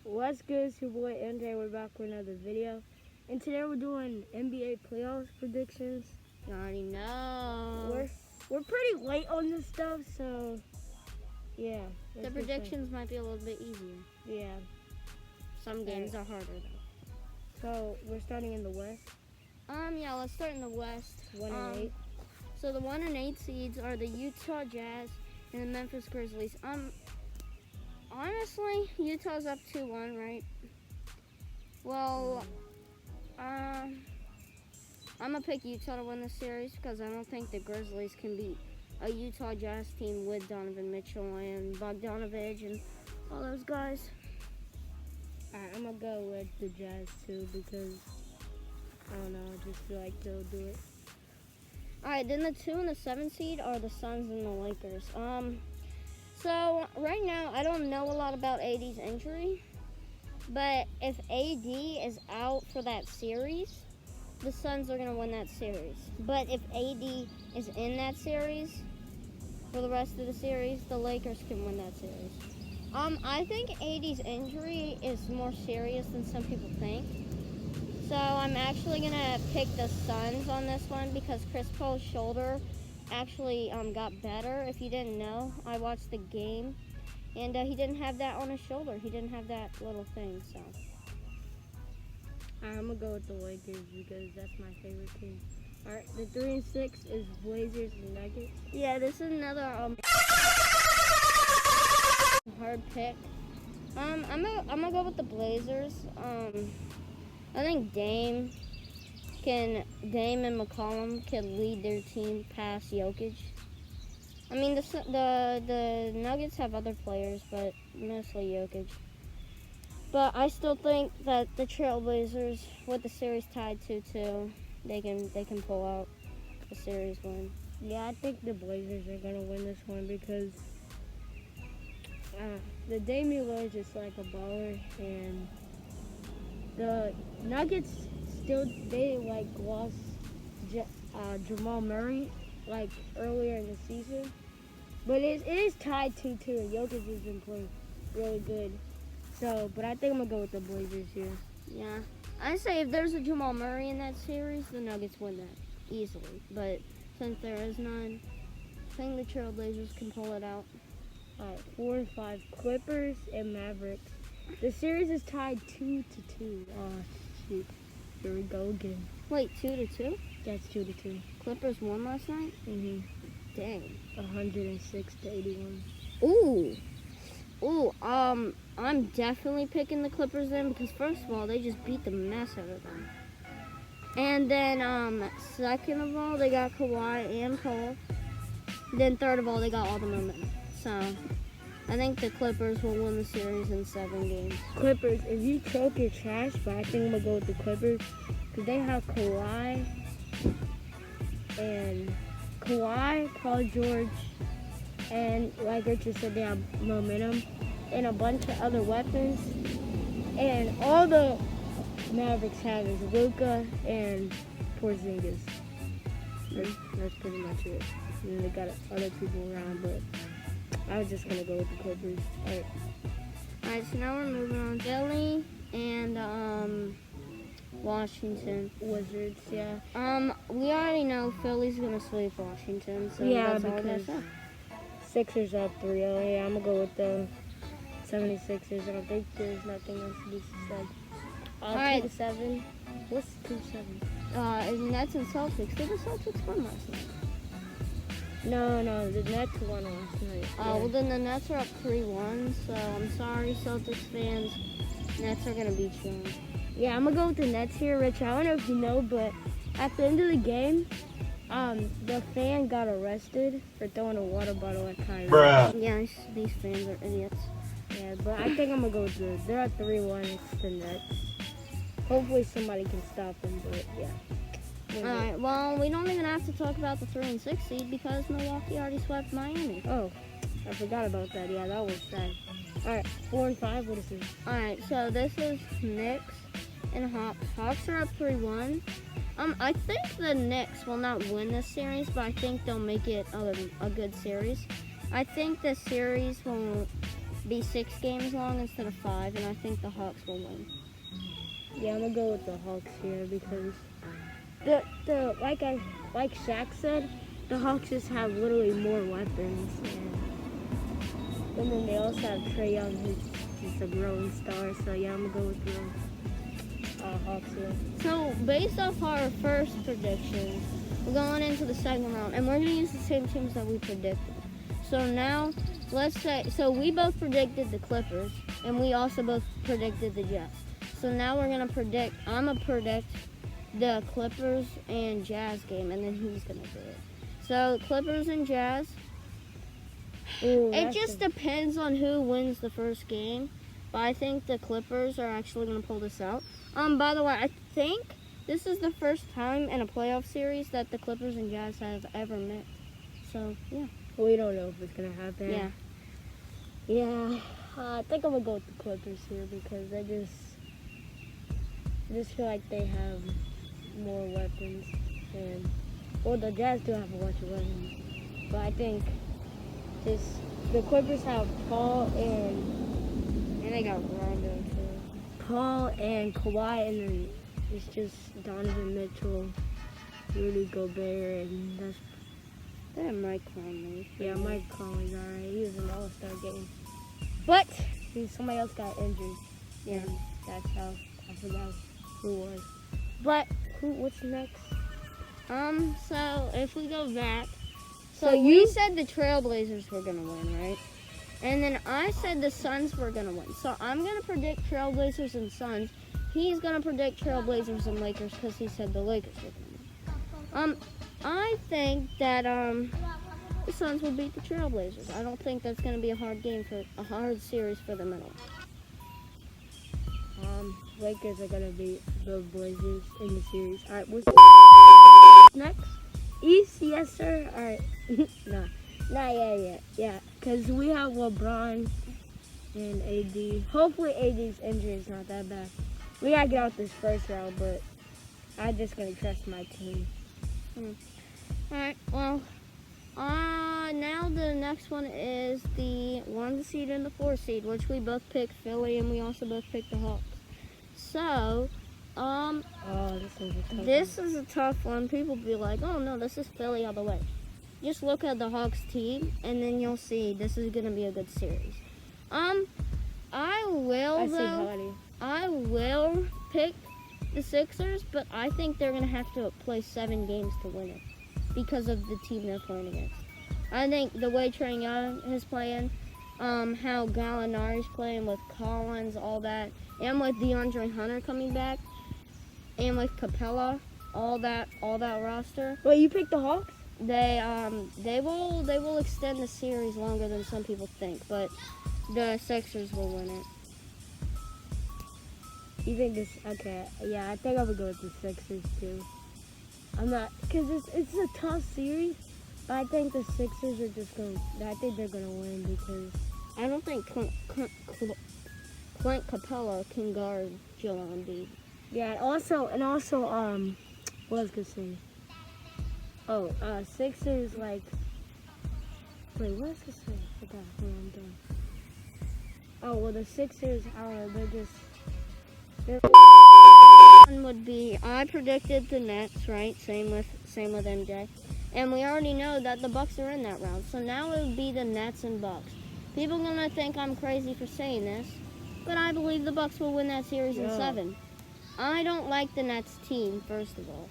What's good? It's your boy MJ. We're back with another video. And today we're doing NBA playoffs predictions. You already know. We're pretty late on this stuff, so yeah. The predictions might be a little bit easier. Yeah. Some games are harder though. So we're starting in the West. Yeah, let's start in the West. 1 and 8. So the 1 and 8 seeds are the Utah Jazz and the Memphis Grizzlies. Honestly, Utah's up 2-1, right? Well, I'm gonna pick Utah to win the series because I don't think the Grizzlies can beat a Utah Jazz team with Donovan Mitchell and Bogdanovich and all those guys. Alright, I'm gonna go with the Jazz too because I don't know, I just feel like they'll do it. Alright, then the 2 and the 7 seed are the Suns and the Lakers. So right now I don't know a lot about AD's injury, but if AD is out for that series, the Suns are gonna win that series. But if AD is in that series for the rest of the series, the Lakers can win that series. I think AD's injury is more serious than some people think. So I'm actually gonna pick the Suns on this one because Chris Paul's shoulder actually got better. If you didn't know, I watched the game and he didn't have that on his shoulder. He didn't have that little thing, so. Alright, I'm gonna go with the Lakers because that's my favorite team. Alright, the 3 and 6 is Blazers and Nuggets. Yeah, this is another hard pick. I'm gonna go with the Blazers. I think Dame and McCollum can lead their team past Jokic. I mean, the Nuggets have other players, but mostly Jokic. But I still think that the Trailblazers, with the series tied 2-2, they can pull out the series win. Yeah, I think the Blazers are gonna win this one because the Damian Lillard is just like a baller, and the Nuggets they lost Jamal Murray like earlier in the season, but it is tied 2-2. And Jokic has been playing really good, so but I think I'm gonna go with the Blazers here. Yeah, I say if there's a Jamal Murray in that series, the Nuggets win that easily. But since there is none, I think the Trailblazers can pull it out. Alright, 4 and 5 Clippers and Mavericks. The series is tied 2-2. Oh shoot. Here we go again. Wait, 2-2? That's 2-2. Clippers won last night? Mhm. Dang. 106-81. Ooh, I'm definitely picking the Clippers then because first of all, they just beat the mess out of them. And then, second of all, they got Kawhi and Cole. Then third of all, they got all the momentum. So, I think the Clippers will win the series in 7 games. Clippers, if you choke, you're trash, but I think I'm going to go with the Clippers because they have Kawhi, Paul George, and like Richard said, they have momentum and a bunch of other weapons. And all the Mavericks have is Luka and Porzingis. That's pretty much it. And they got other people around, but I was just going to go with the Clippers. Alright, so now we're moving on. Philly and Washington. Wizards, yeah. We already know Philly's going to sweep Washington, so yeah, that's all because that's up. Sixers up 3-0. Yeah, I'm going to go with the 76ers. I don't think there's nothing else to be said. Alright. 2-7. What's 2-7? And Nets and Celtics. Did the Celtics win last night? No, the Nets won last night. Well then the Nets are up 3-1, so I'm sorry Celtics fans. Nets are going to beat you. Yeah, I'm going to go with the Nets here, Rich. I don't know if you know, but at the end of the game, the fan got arrested for throwing a water bottle at Kyrie. Bruh. Yeah, these fans are idiots. Yeah, but I think I'm going to go with they're at 3-1. It's the Nets. Hopefully somebody can stop them, but yeah. Alright, well, we don't even have to talk about the 3 and 6 seed because Milwaukee already swept Miami. Oh, I forgot about that. Yeah, that was sad. Alright, 4 and 5, what is this? Alright, so this is Knicks and Hawks. Hawks are up 3-1. I think the Knicks will not win this series, but I think they'll make it a good series. I think the series will be 6 games long instead of 5, and I think the Hawks will win. Yeah, I'm gonna go with the Hawks here because like Shaq said, the Hawks just have literally more weapons, and then they also have Trae Young, who's a growing star. So yeah, I'm gonna go with the Hawks here. So based off our first predictions, we're going into the second round, and we're gonna use the same teams that we predicted. So now, let's say, so we both predicted the Clippers, and we also both predicted the Jazz. So now we're gonna predict. I'm gonna predict the Clippers and Jazz game, and then he's gonna do it. So Clippers and Jazz. Ooh, It just depends on who wins the first game, but I think the Clippers are actually gonna pull this out. By the way, I think this is the first time in a playoff series that the Clippers and Jazz have ever met. So yeah. We don't know if it's gonna happen. Yeah. Yeah. I think I'm gonna go with the Clippers here because I just feel like they have more weapons, and well, the Jazz do have a bunch of weapons, but I think just the Clippers have Paul and they got Rondo too. Paul and Kawhi, and then it's just Donovan Mitchell, Rudy Gobert, and that's Mike Conley. yeah, Mike Conley's alright. He was an All-Star game, but somebody else got injured. Yeah, That's how I forgot who it was. But what's next? So if we go back, So we you- said the Trailblazers were gonna win, right? And then I said the Suns were gonna win. So I'm gonna predict Trailblazers and Suns. He's gonna predict Trailblazers and Lakers because he said the Lakers were gonna win. I think that the Suns will beat the Trailblazers. I don't think that's gonna be a hard series for them at all. Lakers are gonna beat the Blazers in the series. All right, what's next? East, yes sir. All right, no, not yet. Yeah, because we have LeBron and AD. Hopefully AD's injury is not that bad. We gotta get out this first round, but I'm just gonna trust my team. Alright, well, now the next one is the 1 seed and the 4 seed, which we both picked Philly, and we also both picked the Hawks. So, this is a tough one. People be like, oh no, this is Philly all the way. Just look at the Hawks team, and then you'll see this is going to be a good series. I will pick the Sixers, but I think they're going to have to play 7 games to win it because of the team they're playing against. I think the way Trae Young is playing, how Gallinari's playing with Collins, all that, and with DeAndre Hunter coming back, and with Capella, all that roster. Wait, you picked the Hawks? They will extend the series longer than some people think, but the Sixers will win it. You think this? Okay, yeah, I think I would go with the Sixers too. I'm not, because it's a tough series, but I think the Sixers are just going. I think they're gonna win because I don't think Clint Capella can guard Joel Embiid. yeah, and also, what was I gonna say? Oh, Sixers like. Wait, what was I gonna say? I forgot. Hold on, I'm done. Oh well, the Sixers, I don't know. They're just. One would be I predicted the Nets, right? Same with MJ, and we already know that the Bucks are in that round. So now it would be the Nets and Bucks. People are gonna think I'm crazy for saying this, but I believe the Bucks will win that series in 7. I don't like the Nets team, first of all.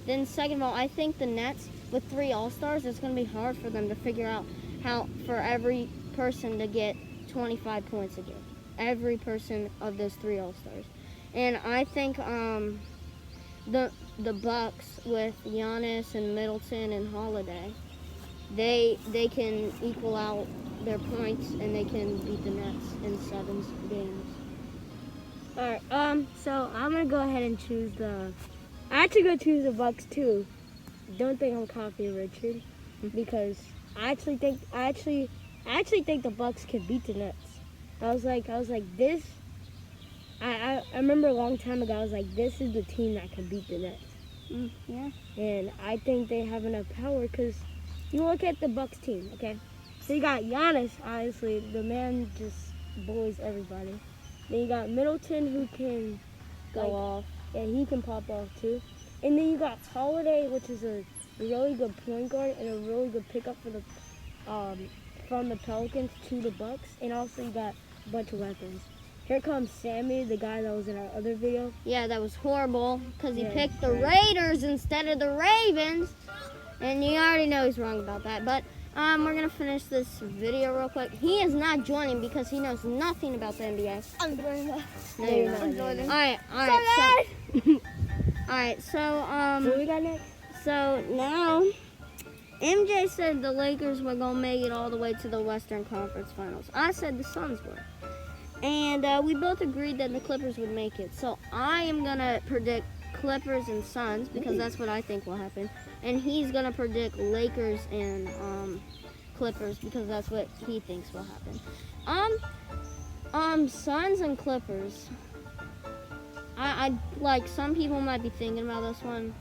Then second of all, I think the Nets with 3 All-Stars, it's gonna be hard for them to figure out how for every person to get 25 points a game. Every person of those 3 All-Stars. And I think the Bucks with Giannis and Middleton and Holiday, they can equal out their points and they can beat the Nets in 7 games. Alright, so I'm gonna go ahead and choose I actually gonna choose the Bucks too. Don't think I'm copying Richard because I actually think the Bucks can beat the Nets. I was like this. I remember a long time ago, I was like, this is the team that can beat the Nets. Yeah. And I think they have enough power because you look at the Bucks team, okay? So you got Giannis, obviously. The man just bullies everybody. Then you got Middleton, who can Go off. Yeah, he can pop off too. And then you got Holiday, which is a really good point guard and a really good pickup for the from the Pelicans to the Bucks. And also you got a bunch of weapons. Here comes Sammy, the guy that was in our other video. Yeah, that was horrible because he Yeah, picked the right. Raiders instead of the Ravens. And you already know he's wrong about that. But we're going to finish this video real quick. He is not joining because he knows nothing about the NBA. I'm joining. No, you're not. I'm joining. All right. All right, so What we got next? so now MJ said the Lakers were gonna make it all the way to the Western Conference Finals. I said the Suns were, and we both agreed that the Clippers would make it. So I am gonna predict Clippers and Suns because that's what I think will happen, and he's gonna predict Lakers and Clippers because that's what he thinks will happen. Suns and Clippers. I like some people might be thinking about this one.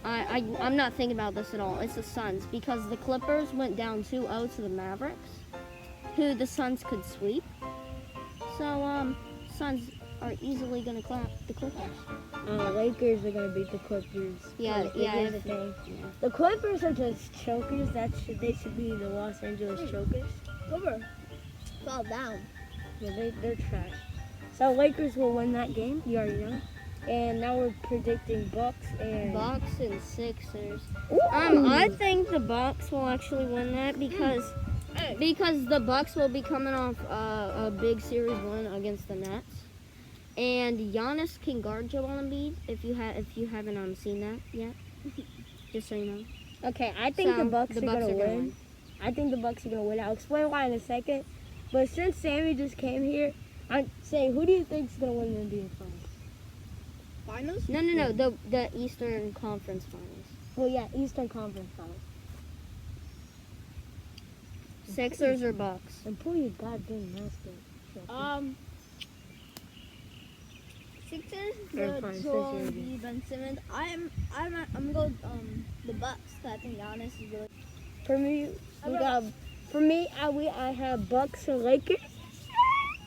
I'm not thinking about this at all. It's the Suns because the Clippers went down 2-0 to the Mavericks, who the Suns could sweep. So Suns are easily gonna clap the Clippers. Lakers are gonna beat the Clippers. Yeah. Here's the thing. The Clippers are just chokers. They should be the Los Angeles chokers. Over. Fall down. Yeah, they're trash. So Lakers will win that game. You already know. And now we're predicting Bucks and Sixers. Ooh. I think the Bucks will actually win that because the Bucks will be coming off a big series win against the Nets, and Giannis can guard Joel Embiid. If you haven't seen that yet, just so you know. Okay, I think the Bucks are gonna gonna win. I think the Bucks are gonna win. I'll explain why in a second. But since Sammy just came here, I'm saying, who do you think is gonna win the NBA Finals? Finals? No. The Eastern Conference Finals. Well, yeah, Eastern Conference Finals. Sixers or Bucks? And pull your goddamn mask up. Sixers. Yeah, fine, Joel Sixers. Embiid, Ben Simmons. I'm gonna go the Bucks. 'Cause I think Giannis is really. For me, I have Bucks and Lakers,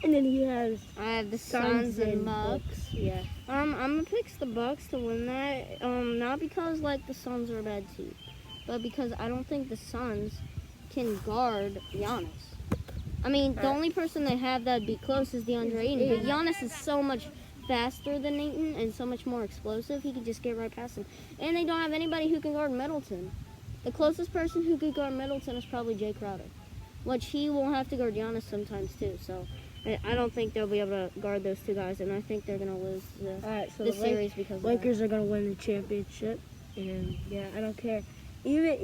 and then he has I have the Suns and Bucks. Yeah. I'm gonna pick the Bucks to win that. Not because like the Suns are a bad team, but because I don't think the Suns can guard Giannis. I mean, the only person they have that'd be close is DeAndre Ayton, but Giannis is so much faster than Ayton and so much more explosive. He could just get right past him, and they don't have anybody who can guard Middleton. The closest person who could guard Middleton is probably Jay Crowder, which he will have to guard Giannis sometimes too. So I don't think they'll be able to guard those two guys, and I think they're gonna lose So the series because of that. Lakers are gonna win the championship, and yeah, I don't care. Even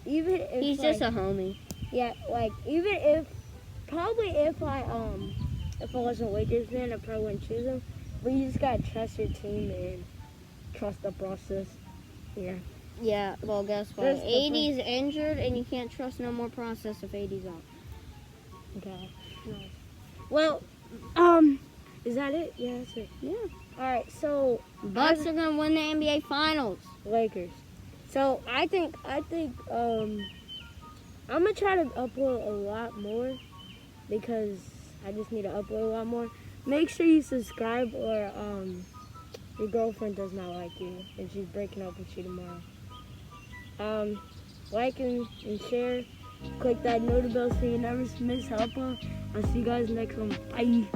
if He's just a homie. Yeah, like even if if I wasn't a Lakers fan, I probably wouldn't choose him. But you just gotta trust your team and trust the process. Yeah. Yeah, well, guess what? That's the AD's injured, and you can't trust no more process if AD's out. Okay. Nice. Well, is that it? Yeah, that's it. Yeah. All right. So Bucks are gonna win the NBA Finals. Lakers. So I think I'm gonna try to upload a lot more because I just need to upload a lot more. Make sure you subscribe or your girlfriend does not like you and she's breaking up with you tomorrow. Like and share. Click that notification bell so you never miss an upload. I'll see you guys next one. Bye.